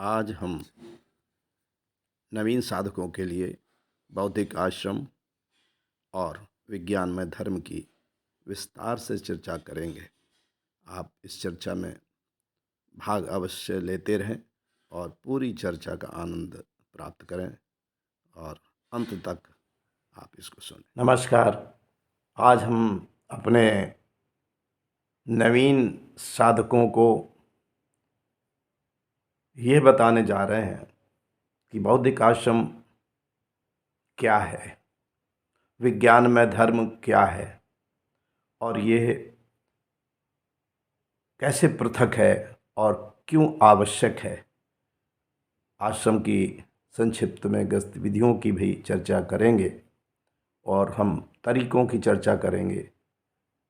आज हम नवीन साधकों के लिए बौद्धिक आश्रम और विज्ञान में धर्म की विस्तार से चर्चा करेंगे। आप इस चर्चा में भाग अवश्य लेते रहें और पूरी चर्चा का आनंद प्राप्त करें और अंत तक आप इसको सुनें। नमस्कार। आज हम अपने नवीन साधकों को ये बताने जा रहे हैं कि बौद्धिक आश्रम क्या है, विज्ञान में धर्म क्या है और ये कैसे पृथक है और क्यों आवश्यक है। आश्रम की संक्षिप्त में गतिविधियों की भी चर्चा करेंगे और हम तरीकों की चर्चा करेंगे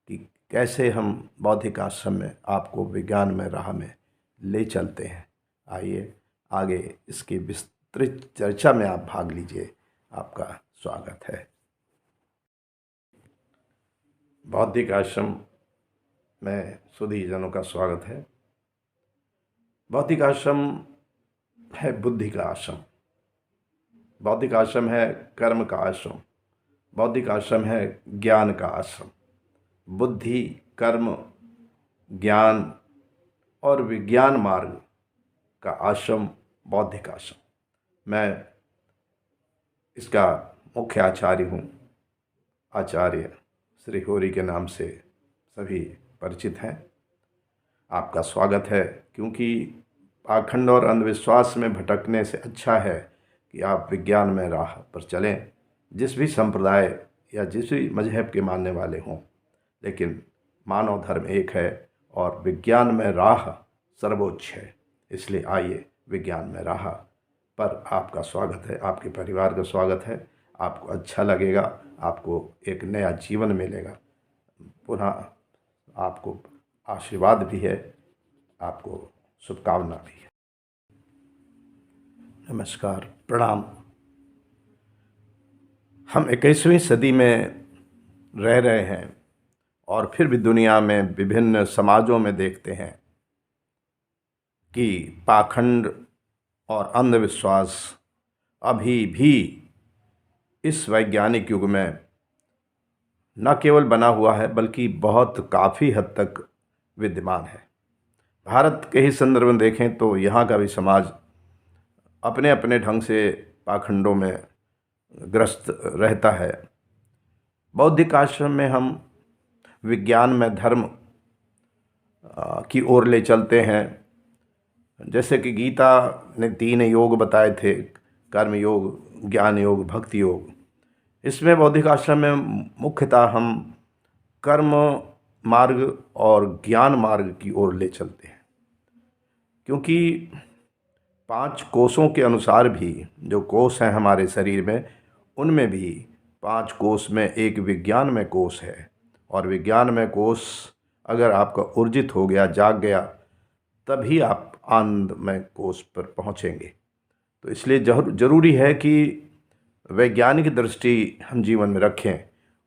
कि कैसे हम बौद्धिक आश्रम में आपको विज्ञान में राह में ले चलते हैं। आइए आगे इसकी विस्तृत चर्चा में आप भाग लीजिए। आपका स्वागत है। बौद्धिक आश्रम में सुधी जनों का स्वागत है। बौद्धिक आश्रम है बुद्धि का आश्रम, बौद्धिक आश्रम है कर्म का आश्रम, बौद्धिक आश्रम है ज्ञान का आश्रम। बुद्धि, कर्म, ज्ञान और विज्ञान मार्ग का आश्रम बौद्धिक आश्रम। मैं इसका मुख्य आचार्य हूँ। आचार्य श्री होरी के नाम से सभी परिचित हैं। आपका स्वागत है, क्योंकि पाखंड और अंधविश्वास में भटकने से अच्छा है कि आप विज्ञान में राह पर चलें। जिस भी संप्रदाय या जिस भी मजहब के मानने वाले हों, लेकिन मानव धर्म एक है और विज्ञान में राह सर्वोच्च है। इसलिए आइए विज्ञान में राह पर आपका स्वागत है, आपके परिवार का स्वागत है। आपको अच्छा लगेगा, आपको एक नया जीवन मिलेगा। पुनः आपको आशीर्वाद भी है, आपको शुभकामना भी है। नमस्कार, प्रणाम। हम 21वीं सदी में रह रहे हैं और फिर भी दुनिया में विभिन्न समाजों में देखते हैं कि पाखंड और अंधविश्वास अभी भी इस वैज्ञानिक युग में न केवल बना हुआ है बल्कि बहुत काफ़ी हद तक विद्यमान है। भारत के ही संदर्भ में देखें तो यहाँ का भी समाज अपने अपने ढंग से पाखंडों में ग्रस्त रहता है। बौद्धिक आश्रम में हम विज्ञान में धर्म की ओर ले चलते हैं। जैसे कि गीता ने 3 योग बताए थे, कर्म योग, ज्ञान योग, भक्ति योग। इसमें बौद्धिक आश्रम में मुख्यतः हम कर्म मार्ग और ज्ञान मार्ग की ओर ले चलते हैं, क्योंकि 5 कोषों के अनुसार भी जो कोष हैं हमारे शरीर में, उनमें भी 5 कोष में एक विज्ञान में कोष है। और विज्ञान में कोष अगर आपका ऊर्जित हो गया, जाग गया, तभी आप आनंद में कोष पर पहुँचेंगे। तो इसलिए जरूरी है कि वैज्ञानिक दृष्टि हम जीवन में रखें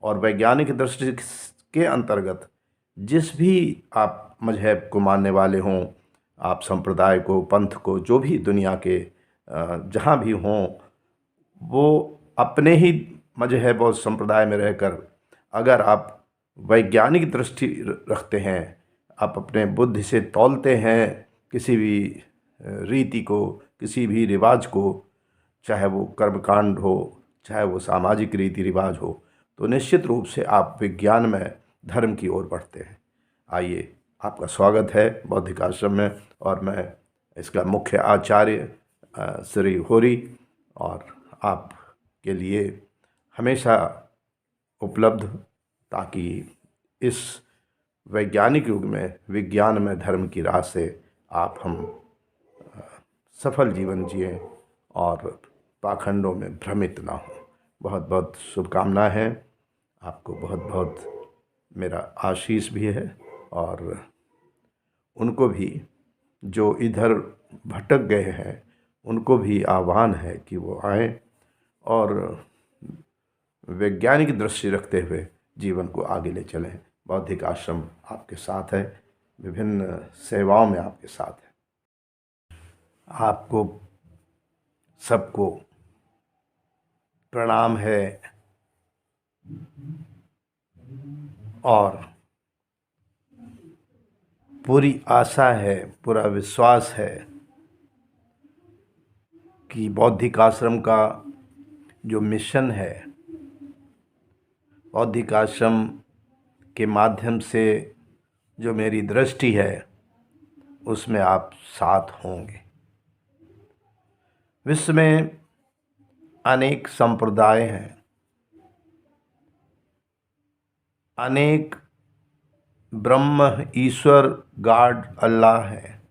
और वैज्ञानिक दृष्टि के अंतर्गत जिस भी आप मजहब को मानने वाले हों, आप संप्रदाय को, पंथ को, जो भी दुनिया के जहाँ भी हों, वो अपने ही मजहब और संप्रदाय में रहकर अगर आप वैज्ञानिक दृष्टि रखते हैं, आप अपने बुद्धि से तौलते हैं किसी भी रीति को, किसी भी रिवाज को, चाहे वो कर्मकांड हो, चाहे वो सामाजिक रीति रिवाज हो, तो निश्चित रूप से आप विज्ञान में धर्म की ओर बढ़ते हैं। आइए, आपका स्वागत है बौद्धिक आश्रम में और मैं इसका मुख्य आचार्य श्री होरी और आपके लिए हमेशा उपलब्ध, ताकि इस वैज्ञानिक युग में विज्ञान में धर्म की राह से आप हम सफल जीवन जिएं और पाखंडों में भ्रमित ना हो। बहुत बहुत शुभकामनाएं हैं। आपको बहुत बहुत मेरा आशीष भी है और उनको भी जो इधर भटक गए हैं, उनको भी आह्वान है कि वो आएं और वैज्ञानिक दृष्टि रखते हुए जीवन को आगे ले चलें। बौद्धिक आश्रम आपके साथ है, विभिन्न सेवाओं में आपके साथ है। आपको सबको प्रणाम है और पूरी आशा है, पूरा विश्वास है कि बौद्धिक आश्रम का जो मिशन है, बौद्धिक आश्रम के माध्यम से जो मेरी दृष्टि है उसमें आप साथ होंगे। विश्व में अनेक संप्रदाय हैं, अनेक ब्रह्म, ईश्वर, गॉड, अल्लाह है,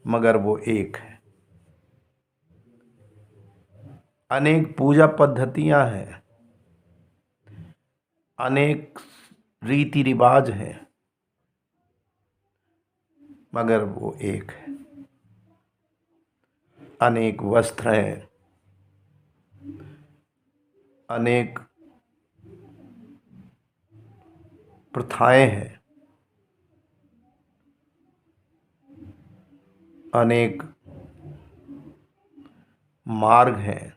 मगर वो एक है। अनेक पूजा पद्धतियां हैं, अनेक रीति रिवाज हैं, मगर वो एक है। अनेक वस्त्र हैं, अनेक प्रथाएं हैं, अनेक मार्ग हैं,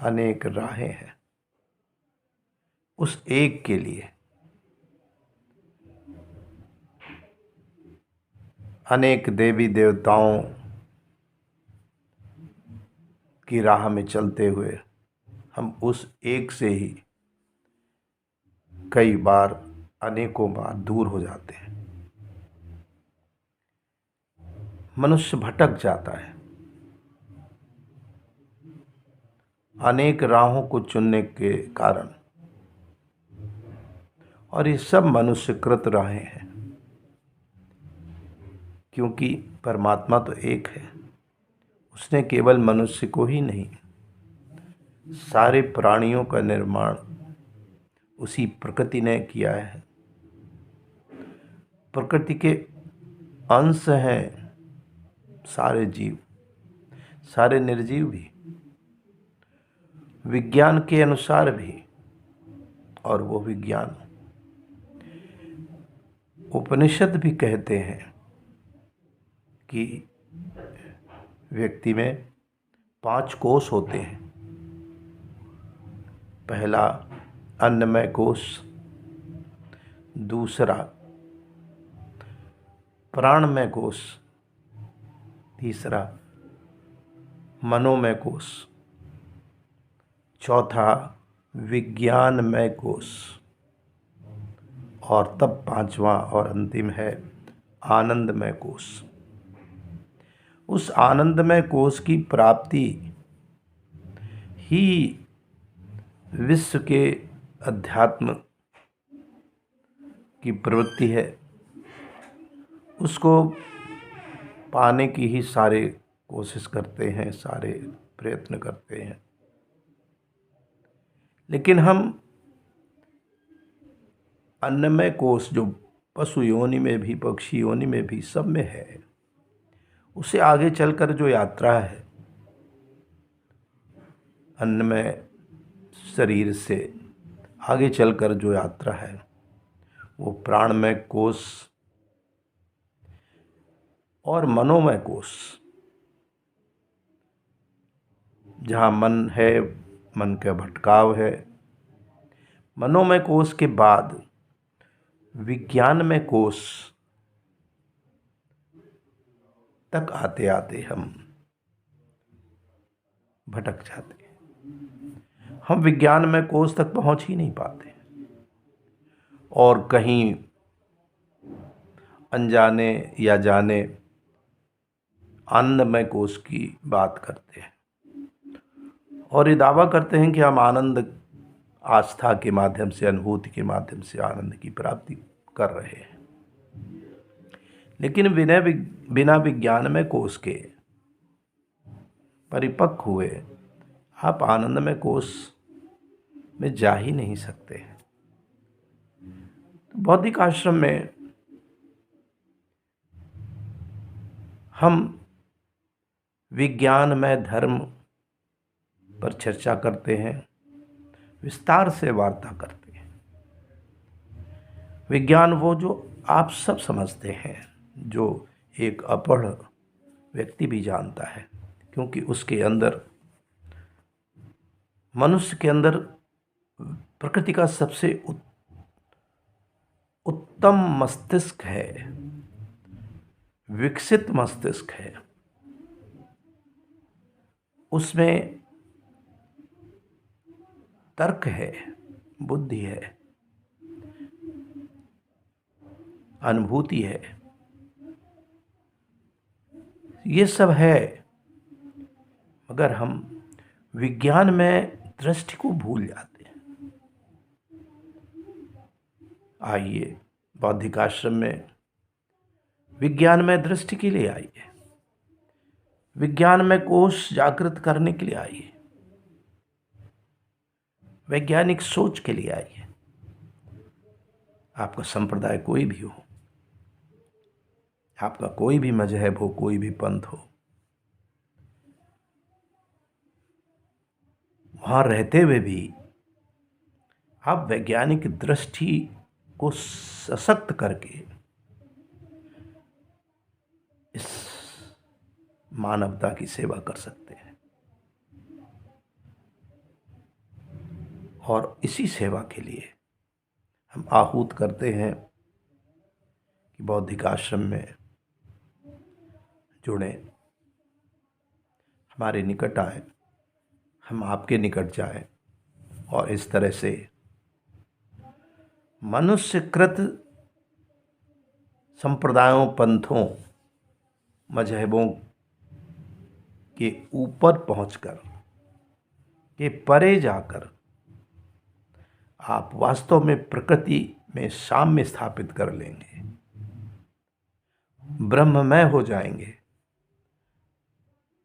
अनेक राहें हैं। उस एक के लिए अनेक देवी देवताओं की राह में चलते हुए हम उस एक से ही कई बार, अनेकों बार दूर हो जाते हैं। मनुष्य भटक जाता है, अनेक राहों को चुनने के कारण, और ये सब मनुष्यकृत राहें हैं, क्योंकि परमात्मा तो एक है। उसने केवल मनुष्य को ही नहीं, सारे प्राणियों का निर्माण उसी प्रकृति ने किया है। प्रकृति के अंश हैं सारे जीव, सारे निर्जीव भी, विज्ञान के अनुसार भी। और वो विज्ञान, उपनिषद भी कहते हैं कि व्यक्ति में 5 कोष होते हैं। पहला अन्नमय कोष, दूसरा प्राणमय कोष, तीसरा मनोमय कोष, चौथा विज्ञानमय कोष, और तब 5वां और अंतिम है आनंदमय कोष। उस आनंदमय कोष की प्राप्ति ही विश्व के अध्यात्म की प्रवृत्ति है। उसको पाने की ही सारे कोशिश करते हैं, सारे प्रयत्न करते हैं। लेकिन हम अन्नमय कोष जो पशु योनि में भी, पक्षी योनि में भी, सब में है, उसे आगे चलकर जो यात्रा है, अन्नमय शरीर से आगे चलकर जो यात्रा है, वो प्राणमय कोष और मनोमय कोष। जहाँ मन है, मन का भटकाव है, मनोमय कोष के बाद विज्ञानमय कोष तक आते आते हम भटक जाते हैं। हम विज्ञानमय कोष तक पहुंच ही नहीं पाते और कहीं अनजाने या जाने आनंदमय कोष की बात करते हैं और ये दावा करते हैं कि हम आनंद, आस्था के माध्यम से, अनुभूति के माध्यम से आनंद की प्राप्ति कर रहे हैं। लेकिन बिना विज्ञानमय कोष के परिपक्व हुए आप आनंदमय कोष में जा ही नहीं सकते। तो बौद्धिक आश्रम में हम विज्ञानमय धर्म पर चर्चा करते हैं, विस्तार से वार्ता करते हैं। विज्ञान वो जो आप सब समझते हैं, जो एक अपढ़ व्यक्ति भी जानता है, क्योंकि उसके अंदर, मनुष्य के अंदर प्रकृति का सबसे उत्तम मस्तिष्क है, विकसित मस्तिष्क है। उसमें तर्क है, बुद्धि है, अनुभूति है, ये सब है। मगर हम विज्ञान में दृष्टि को भूल जाते हैं। आइए बौद्धिक आश्रम में विज्ञान में दृष्टि के लिए आइए, विज्ञान में कोष जागृत करने के लिए आइए, वैज्ञानिक सोच के लिए आइए। आपका संप्रदाय कोई भी हो, आपका कोई भी मजहब हो, कोई भी पंथ हो, वहाँ रहते हुए भी आप वैज्ञानिक दृष्टि को सशक्त करके इस मानवता की सेवा कर सकते हैं। और इसी सेवा के लिए हम आहूत करते हैं कि बौद्धिक आश्रम में जुड़ें, हमारे निकट आए, हम आपके निकट जाएं और इस तरह से मनुष्यकृत संप्रदायों, पंथों, मजहबों के ऊपर पहुंचकर, के परे जाकर आप वास्तव में प्रकृति में साम्य स्थापित कर लेंगे, ब्रह्ममय हो जाएंगे,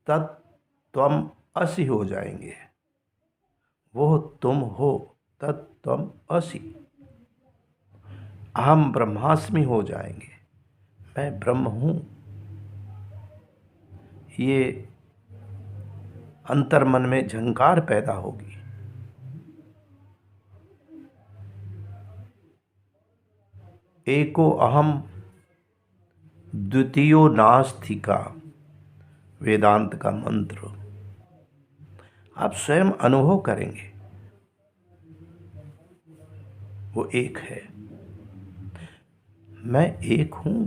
तत्त्वम असि हो जाएंगे। वो तुम हो, तत्त्वम असि। अहम ब्रह्मास्मि हो जाएंगे, मैं ब्रह्म हूँ। ये अंतर्मन में झंकार पैदा होगी। एको अहम द्वितीयो नास्ति का वेदांत का मंत्र आप स्वयं अनुभव करेंगे। वो एक है, मैं एक हूं,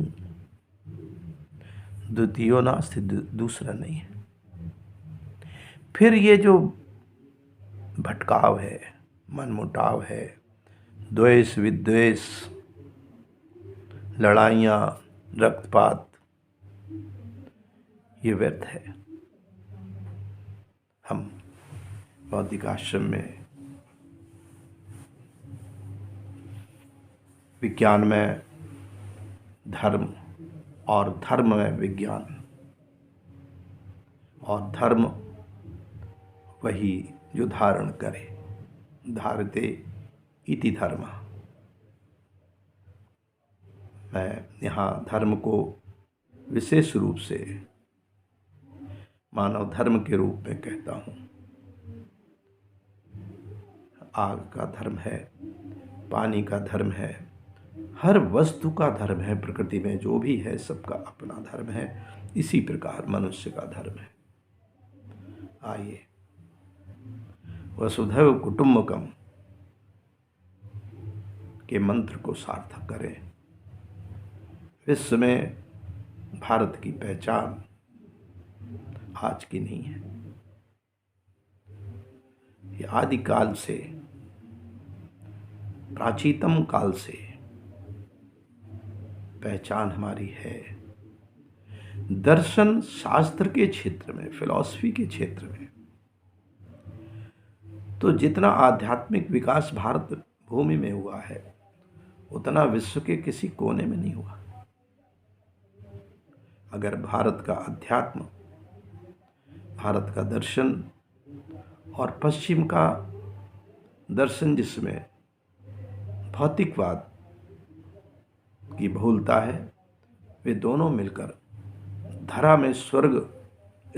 द्वितीयो नास्ति, दूसरा नहीं है। फिर ये जो भटकाव है, मनमुटाव है, द्वेष विद्वेष, लड़ाइयाँ, रक्तपात, ये व्यर्थ है। हम बौद्धिक आश्रम में विज्ञान में धर्म और धर्म में विज्ञान, और धर्म वही जो धारण करे, धारते इति धर्म। मैं यहाँ धर्म को विशेष रूप से मानव धर्म के रूप में कहता हूँ। आग का धर्म है, पानी का धर्म है, हर वस्तु का धर्म है। प्रकृति में जो भी है सबका अपना धर्म है। इसी प्रकार मनुष्य का धर्म है। आइए वसुधैव कुटुम्बकम के मंत्र को सार्थक करें। विश्व में भारत की पहचान आज की नहीं है, ये आदिकाल से, प्राचीनतम काल से पहचान हमारी है। दर्शन शास्त्र के क्षेत्र में, फिलॉसफी के क्षेत्र में तो जितना आध्यात्मिक विकास भारत भूमि में हुआ है उतना विश्व के किसी कोने में नहीं हुआ। अगर भारत का अध्यात्म, भारत का दर्शन और पश्चिम का दर्शन जिसमें भौतिकवाद की बहुलता है, वे दोनों मिलकर धरा में स्वर्ग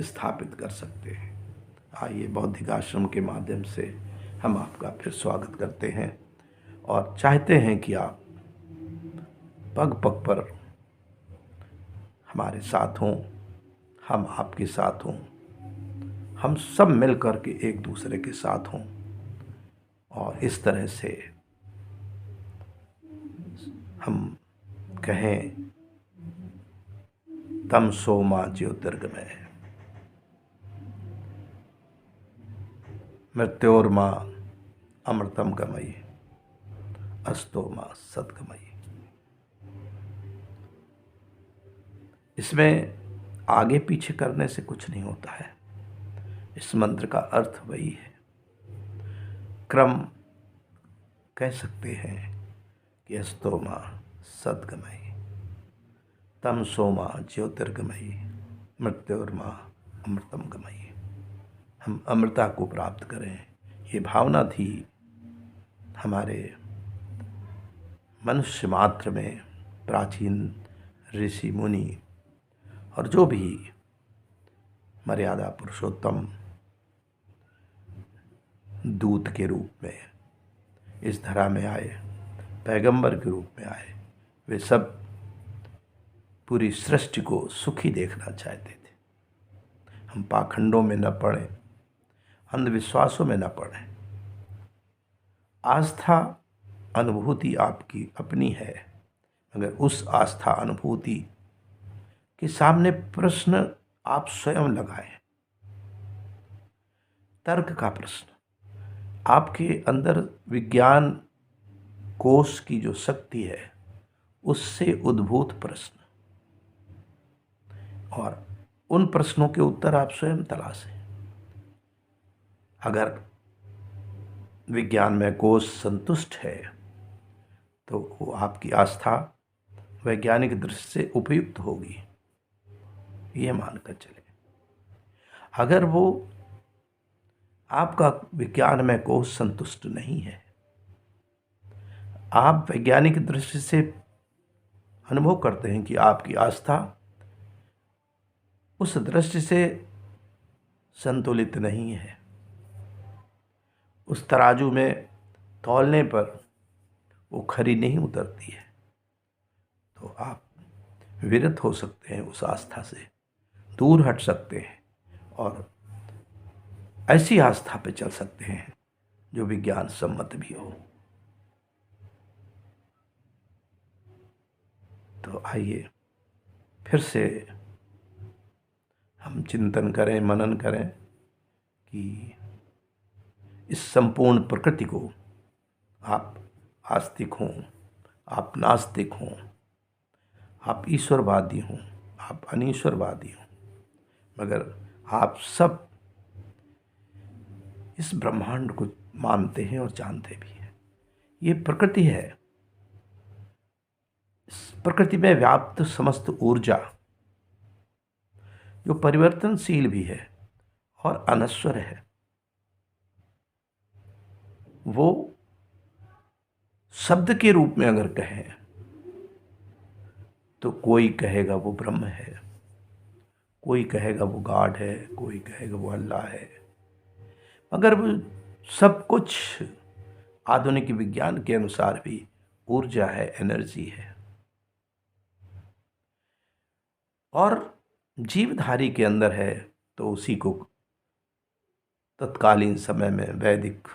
स्थापित कर सकते हैं। आइए बौद्धिक आश्रम के माध्यम से हम आपका फिर स्वागत करते हैं और चाहते हैं कि आप पग पग पर हमारे साथ हों, हम आपके साथ हों, हम सब मिल कर के एक दूसरे के साथ हों और इस तरह से हम कहें तमसो मा ज्योतिर्गमय मृत्योर्मा अमृतम गमयि अस्तो मा सद्गमयि। इसमें आगे पीछे करने से कुछ नहीं होता है। इस मंत्र का अर्थ वही है। क्रम कह सकते हैं कि अस्तो मा सद्गमयि तमसो मा ज्योतिर्गमयि मृत्योर्मा अमृतम गमयि। हम अमृता को प्राप्त करें, ये भावना थी हमारे मनुष्य मात्र में। प्राचीन ऋषि मुनि और जो भी मर्यादा पुरुषोत्तम दूत के रूप में इस धरा में आए, पैगंबर के रूप में आए, वे सब पूरी सृष्टि को सुखी देखना चाहते थे। हम पाखंडों में न पड़ें, अंधविश्वासों में न पड़ें। आस्था अनुभूति आपकी अपनी है, मगर उस आस्था अनुभूति के सामने प्रश्न आप स्वयं लगाएं। तर्क का प्रश्न, आपके अंदर विज्ञान कोश की जो शक्ति है उससे उद्भूत प्रश्न, और उन प्रश्नों के उत्तर आप स्वयं तलाशें। अगर विज्ञान में कोश संतुष्ट है तो वो आपकी आस्था वैज्ञानिक दृष्टि से उपयुक्त होगी, ये मानकर चले। अगर वो आपका विज्ञान में कोश संतुष्ट नहीं है, आप वैज्ञानिक दृष्टि से अनुभव करते हैं कि आपकी आस्था उस दृष्टि से संतुलित नहीं है, उस तराजू में तौलने पर वो खरी नहीं उतरती है, तो आप विरत हो सकते हैं, उस आस्था से दूर हट सकते हैं और ऐसी आस्था पे चल सकते हैं जो विज्ञान सम्मत भी हो। तो आइए फिर से हम चिंतन करें, मनन करें कि इस संपूर्ण प्रकृति को, आप आस्तिक हों, आप नास्तिक हों, आप ईश्वरवादी हों, आप अनीश्वरवादी हों, मगर आप सब इस ब्रह्मांड को मानते हैं और जानते भी हैं। ये प्रकृति है। इस प्रकृति में व्याप्त समस्त ऊर्जा जो परिवर्तनशील भी है और अनश्वर है, वो शब्द के रूप में अगर कहें तो कोई कहेगा वो ब्रह्म है, कोई कहेगा वो गॉड है, कोई कहेगा वो अल्लाह है। मगर वो सब कुछ आधुनिक विज्ञान के अनुसार भी ऊर्जा है, एनर्जी है। और जीवधारी के अंदर है तो उसी को तत्कालीन समय में वैदिक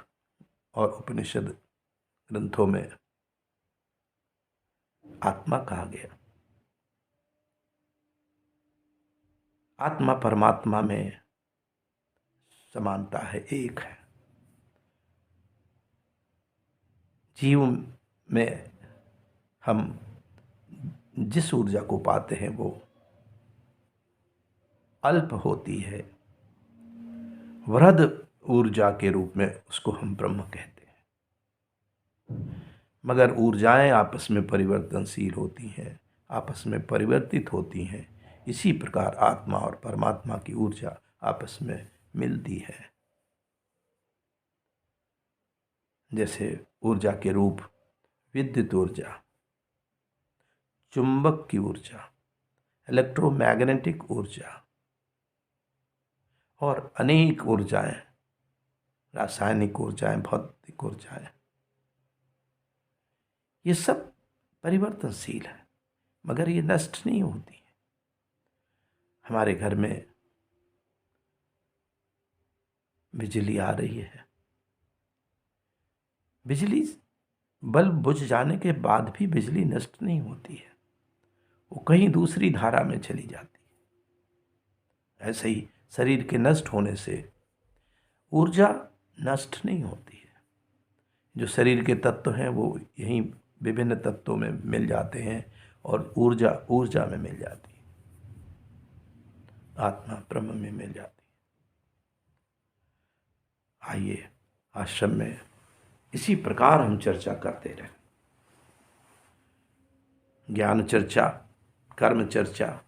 और उपनिषद ग्रंथों में आत्मा कहा गया। आत्मा परमात्मा में समानता है, एक है। जीव में हम जिस ऊर्जा को पाते हैं वो अल्प होती है, वृहद ऊर्जा के रूप में उसको हम ब्रह्म कहते हैं। मगर ऊर्जाएं आपस में परिवर्तनशील होती हैं, आपस में परिवर्तित होती हैं। इसी प्रकार आत्मा और परमात्मा की ऊर्जा आपस में मिलती है। जैसे ऊर्जा के रूप विद्युत ऊर्जा, चुंबक की ऊर्जा, इलेक्ट्रोमैग्नेटिक ऊर्जा और अनेक ऊर्जाएं, रासायनिक ऊर्जाएं, भौतिक ऊर्जाएं, ये सब परिवर्तनशील है, मगर ये नष्ट नहीं होती है। हमारे घर में बिजली आ रही है, बिजली बल्ब बुझ जाने के बाद भी बिजली नष्ट नहीं होती है, वो कहीं दूसरी धारा में चली जाती है। ऐसे ही शरीर के नष्ट होने से ऊर्जा नष्ट नहीं होती है। जो शरीर के तत्व हैं वो यहीं विभिन्न तत्वों में मिल जाते हैं और ऊर्जा ऊर्जा में मिल जाती है, आत्मा ब्रह्म में मिल जाती है। आइए आश्रम में इसी प्रकार हम चर्चा करते रहें। ज्ञान चर्चा, कर्म चर्चा,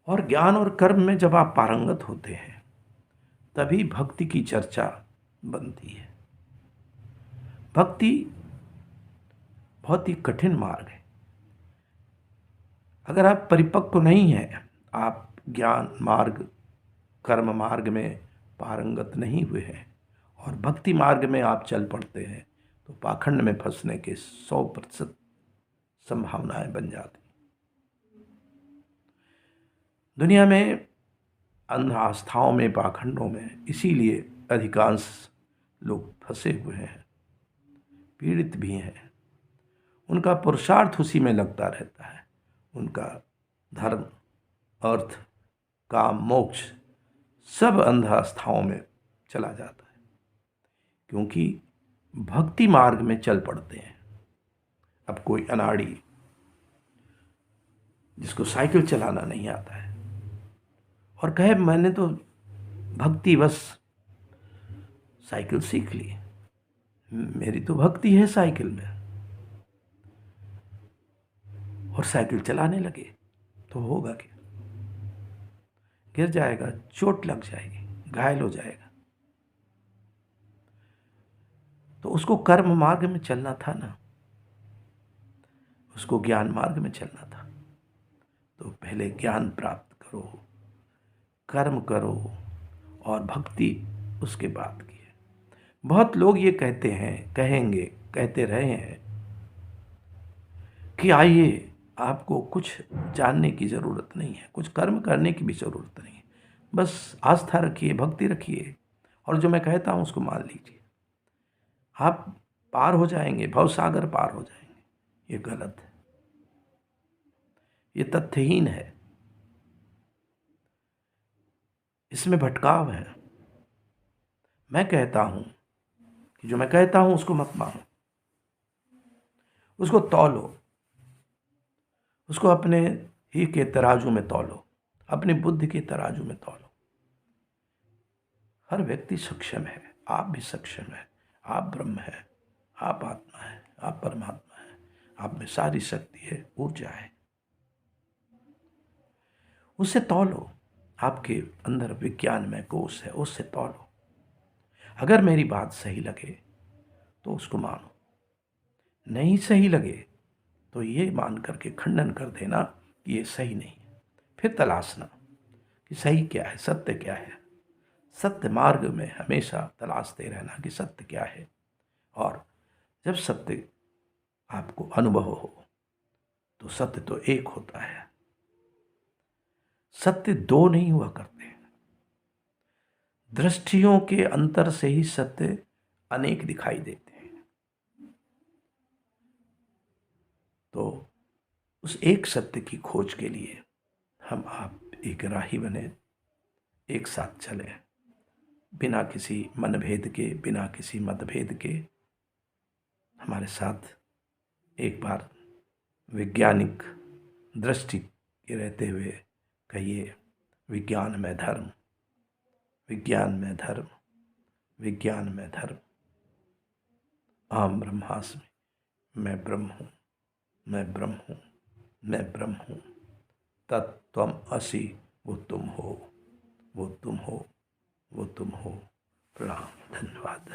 और ज्ञान और कर्म में जब आप पारंगत होते हैं तभी भक्ति की चर्चा बनती है। भक्ति बहुत ही कठिन मार्ग है। अगर आप परिपक्व नहीं हैं, आप ज्ञान मार्ग, कर्म मार्ग में पारंगत नहीं हुए हैं और भक्ति मार्ग में आप चल पड़ते हैं तो पाखंड में फंसने के 100% संभावनाएं बन जाती। दुनिया में अंध आस्थाओं में, पाखंडों में इसीलिए अधिकांश लोग फंसे हुए हैं, पीड़ित भी हैं। उनका पुरुषार्थ उसी में लगता रहता है। उनका धर्म, अर्थ, काम, मोक्ष सब अंध आस्थाओं में चला जाता है, क्योंकि भक्ति मार्ग में चल पड़ते हैं। अब कोई अनाड़ी जिसको साइकिल चलाना नहीं आता है और कहे मैंने तो भक्ति बस साइकिल सीख ली, मेरी तो भक्ति है साइकिल में, और साइकिल चलाने लगे तो होगा क्या? गिर जाएगा, चोट लग जाएगी, घायल हो जाएगा। तो उसको कर्म मार्ग में चलना था ना, उसको ज्ञान मार्ग में चलना था। तो पहले ज्ञान प्राप्त करो, कर्म करो और भक्ति उसके बाद की है। बहुत लोग ये कहते हैं, कहेंगे, कहते रहे हैं कि आइए, आपको कुछ जानने की ज़रूरत नहीं है, कुछ कर्म करने की भी ज़रूरत नहीं है, बस आस्था रखिए, भक्ति रखिए और जो मैं कहता हूँ उसको मान लीजिए, आप पार हो जाएंगे, भवसागर पार हो जाएंगे। ये गलत है, ये तथ्यहीन है, इसमें भटकाव है। मैं कहता हूँ कि जो मैं कहता हूँ उसको मत मानो, उसको तौलो, उसको अपने ही के तराजू में तौलो, अपनी बुद्धि के तराजू में तौलो। हर व्यक्ति सक्षम है, आप भी सक्षम है। आप ब्रह्म है, आप आत्मा है, आप परमात्मा है, आप में सारी शक्ति है, ऊर्जा है। उससे तौलो, आपके अंदर विज्ञान में कोश है, उससे तौलो। अगर मेरी बात सही लगे तो उसको मानो, नहीं सही लगे तो ये मान करके खंडन कर देना कि ये सही नहीं है। फिर तलाशना कि सही क्या है, सत्य क्या है। सत्य मार्ग में हमेशा तलाशते रहना कि सत्य क्या है। और जब सत्य आपको अनुभव हो तो सत्य तो एक होता है, सत्य दो नहीं हुआ करते। दृष्टियों के अंतर से ही सत्य अनेक दिखाई देते हैं। तो उस एक सत्य की खोज के लिए हम आप एक राही बने, एक साथ चलें, बिना किसी मनभेद के, बिना किसी मतभेद के। हमारे साथ एक बार वैज्ञानिक दृष्टि के रहते हुए कहिए, विज्ञान में धर्म, विज्ञान में धर्म, विज्ञान में धर्म। अहम ब्रह्मास्मि, मैं ब्रह्म हूँ, मैं ब्रह्म हूँ, मैं ब्रह्म हूँ। तत्त्वम असि, वो तुम हो, वो तुम हो, वो तुम हो। प्रणाम, धन्यवाद।